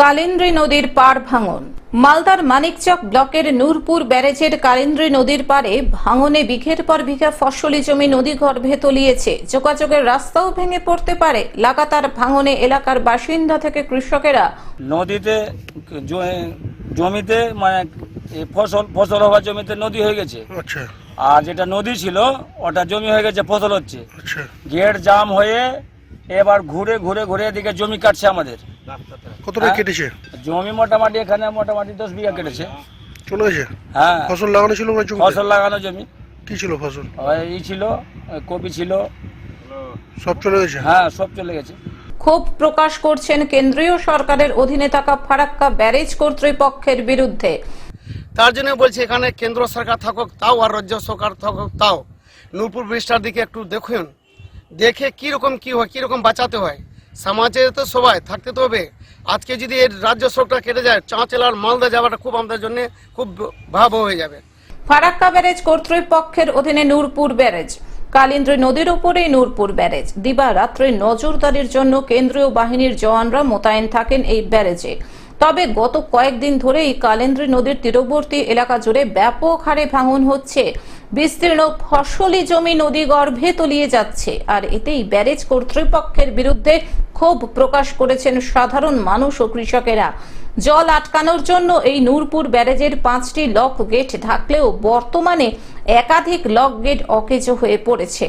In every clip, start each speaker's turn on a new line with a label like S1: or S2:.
S1: কালিন্দ্রী নদীর পাড় ভাঙন। মালদার মানিকচক ব্লকের নূরপুর ব্যারেজের কালিন্দ্রী নদীর পাড়ে ভাঙনে বিঘের পর বিঘা ফসলি জমি নদীগর্ভে তলিয়েছে। যোগাযোগের রাস্তাও ভেঙে পড়তে পারে। লাগাতার ভাঙনে এলাকার বাসিন্দা থেকে কৃষকেরা
S2: নদীতে জমিতে মানে ফসল হওয়ার জমিতে নদী হয়ে গেছে।
S3: আচ্ছা।
S2: আর যেটা নদী ছিল ওটা জমি হয়ে গেছে, ফসল হচ্ছে।
S3: আচ্ছা।
S2: গেট জাম হয়ে এবার ঘুরে ঘুরে ঘুরে এদিকে জমি কাটছে আমাদের।
S3: কতটা কেটেছে
S2: জমি মোটামুটি এখানে 10 বিঘা কেটেছে।
S3: চলে গেছে।
S2: হ্যাঁ,
S3: ফসল লাগানো ছিল না জমিতে?
S2: ফসল লাগানো জমি।
S3: কি ছিল ফসল?
S2: এই ছিল কপি ছিল,
S3: সব চলে গেছে।
S2: হ্যাঁ সব চলে গেছে।
S1: ক্ষোভ প্রকাশ করছেন কেন্দ্রীয় সরকারের অধীনে থাকা ফারাক্কা ব্যারেজ কর্তৃপক্ষের বিরুদ্ধে।
S4: তার জন্য বলছি এখানে কেন্দ্র সরকার থাকুক তাও আর রাজ্য সরকার থাকুক তাও নূরপুর ব্রিজটার দিকে একটু দেখুন, দেখে কীরকম কী হয়, কীরকম বাঁচাতে হয়। সমাজে তো সবাই থাকতে তো হবে। আজকে যদি এর রাজ্য সরকার কেটে যায়, চাঁচল আর মালদা যাওয়াটা খুব আমাদের জন্য খুব ভয়াবহ হয়ে যাবে।
S1: ফারাক্কা ব্যারেজ কর্তৃপক্ষের অধীনে নূরপুর ব্যারেজ। কালিন্দ্রী নদীর উপরেই নূরপুর ব্যারেজ। দিবারাত্রি নজরদারির জন্য কেন্দ্রীয় বাহিনীর জওয়ানরা মোতায়েন থাকেন এই ব্যারেজে। তবে গত কয়েকদিন ধরেই কালিন্দ্রী নদীর তীরবর্তী এলাকা জুড়ে ব্যাপক হারে ভাঙন হচ্ছে। বিস্তীর্ণ ফসলি জমি নদীগর্ভে তলিয়ে যাচ্ছে। আর এতেই ব্যারেজ কর্তৃপক্ষের বিরুদ্ধে ক্ষোভ প্রকাশ করেছেন সাধারণ মানুষ ও কৃষকেরা। জল আটকানোর জন্য এই নূরপুর ব্যারেজের 5টি লক গেট থাকলেও বর্তমানে একাধিক লক গেট অকেজো হয়ে পড়েছে।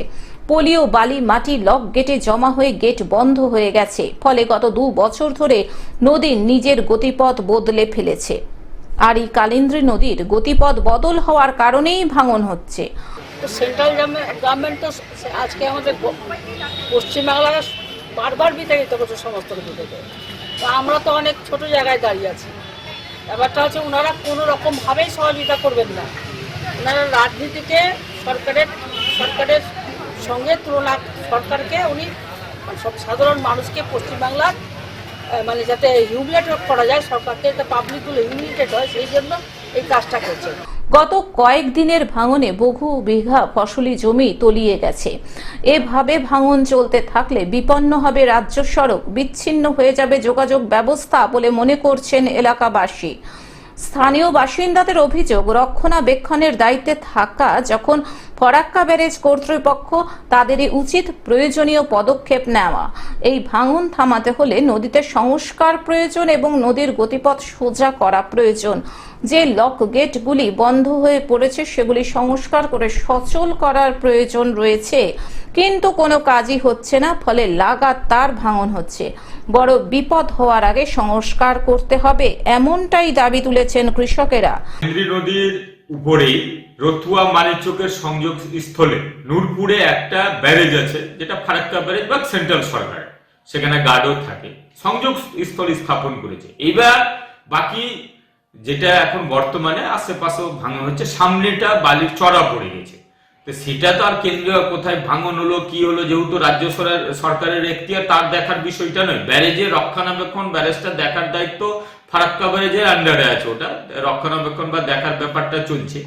S1: পলি ও বালি মাটি লক গেটে জমা হয়ে গেট বন্ধ হয়ে গেছে। ফলে গত 2 বছর ধরে নদী নিজের গতিপথ বদলে ফেলেছে। আর এই কালিন্দ্রী নদীর গতিপথ বদল হওয়ার কারণেই ভাঙন হচ্ছে।
S5: সেন্ট্রাল গভর্নমেন্ট তো আজকে আমাদের পশ্চিমবাংলার বারবার বিতাড়িত করছে সমস্ত কিছু থেকে। তো আমরা তো অনেক ছোট জায়গায় দাঁড়িয়ে আছি। ব্যাপারটা হচ্ছে ওনারা কোনো রকমভাবেই সহযোগিতা করবেন না। ওনারা রাজনীতিকে সরকারের সঙ্গে তুলনা, সরকারকে উনি সব সাধারণ মানুষকে পশ্চিমবাংলার মানে যাতে হিউমিলেট করা যায়, সরকারকে যাতে পাবলিকগুলো হিউমিলেটেড হয়, সেই জন্য এই কাজটা করছে।
S1: গত কয়েকদিনের ভাঙনে বহু বিঘা ফসলি জমি তলিয়ে গেছে। এভাবে ভাঙন চলতে থাকলে বিপন্ন হবে রাজ্য সড়ক, বিচ্ছিন্ন হয়ে যাবে যোগাযোগ ব্যবস্থা বলে মনে করছেন এলাকাবাসী। স্থানীয় বাসিন্দাদের অভিযোগ, রক্ষণাবেক্ষণের দায়িত্বে থাকা যখন ফারাক্কা ব্যারেজ কর্তৃপক্ষ, তাদেরই উচিত প্রয়োজনীয় পদক্ষেপ নেওয়া। এই ভাঙন থামাতে হলে নদীতে সংস্কার প্রয়োজন এবং নদীর গতিপথ সোজা করা প্রয়োজন। যে লক গেটগুলি বন্ধ হয়ে পড়েছে সেগুলি সংস্কার করে সচল করার প্রয়োজন রয়েছে, কিন্তু কোনো কাজই হচ্ছে না। ফলে লাগাতার ভাঙন হচ্ছে। বড় বিপদ হওয়ার আগে সংস্কার করতে হবে, এমনটাই দাবি তুলেছেন কৃষকেরা।
S6: কালিন্দ্রী নদীর উপরেই রতুয়া মানিকচকের সংযোগ স্থলে নূরপুরে একটা ব্যারেজ আছে, যেটা ফারাক্কা ব্যারেজ বা সেন্ট্রাল সরকার, সেখানে গার্ডও থাকে, সংযোগ স্থল স্থাপন করেছে। এবার বাকি যেটা এখন বর্তমানে আশেপাশেও ভাঙন হচ্ছে, সামনেটা বালির চড়া পড়ে গেছে। তো সেটা তো আর কেন্দ্রীয় কোথায় ভাঙন হলো কি হলো, যেহেতু রাজ্য সরকারের এখতিয়ার, তার দেখার বিষয়টা নয়। ব্যারেজের রক্ষণাবেক্ষণ, ব্যারেজটা দেখার দায়িত্ব ফারাক্কা ব্যারেজের আন্ডারে আছে, ওটা রক্ষণাবেক্ষণ বা দেখার ব্যাপারটা চলছে।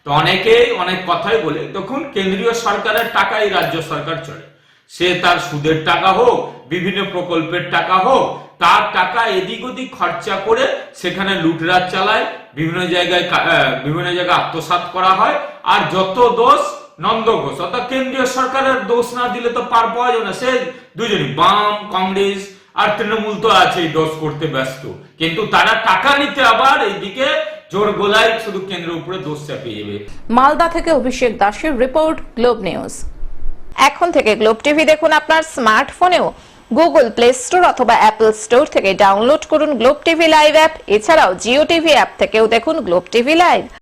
S6: তো অনেকেই অনেক কথাই বলে, তখন কেন্দ্রীয় সরকারের টাকাই রাজ্য সরকার চলে। সে তার সুদের টাকা হোক, বিভিন্ন প্রকল্পের টাকা হোক, তার টাকা এদিক ওদিক খরচা করে সেখানে লুটরাজ চালায়, বিভিন্ন জায়গায় আত্মসাৎ করা হয়। আর যত দোষ নন্দ ঘোষ, অর্থাৎ কেন্দ্রীয় সরকারের দোষ না দিলে তো পার পাওয়া যাবে না। সে দুজনই, বাম, কংগ্রেস আর তৃণমূল তো আছে এই দোষ করতে ব্যস্ত, কিন্তু তারা টাকা নিতে আবার এইদিকে জোর গোলায় শুধু কেন্দ্রের উপরে দোষ চাপিয়ে যাবে।
S1: মালদা থেকে অভিষেক দাসের রিপোর্ট, গ্লোব নিউজ। এখন থেকে গ্লোব টিভি দেখুন আপনার স্মার্টফোনেও। গুগল প্লে স্টোর অথবা অ্যাপল স্টোর থেকে ডাউনলোড করুন গ্লোব টিভি লাইভ অ্যাপ। এছাড়াও জিও টিভি অ্যাপ থেকেও দেখুন গ্লোব টিভি লাইভ।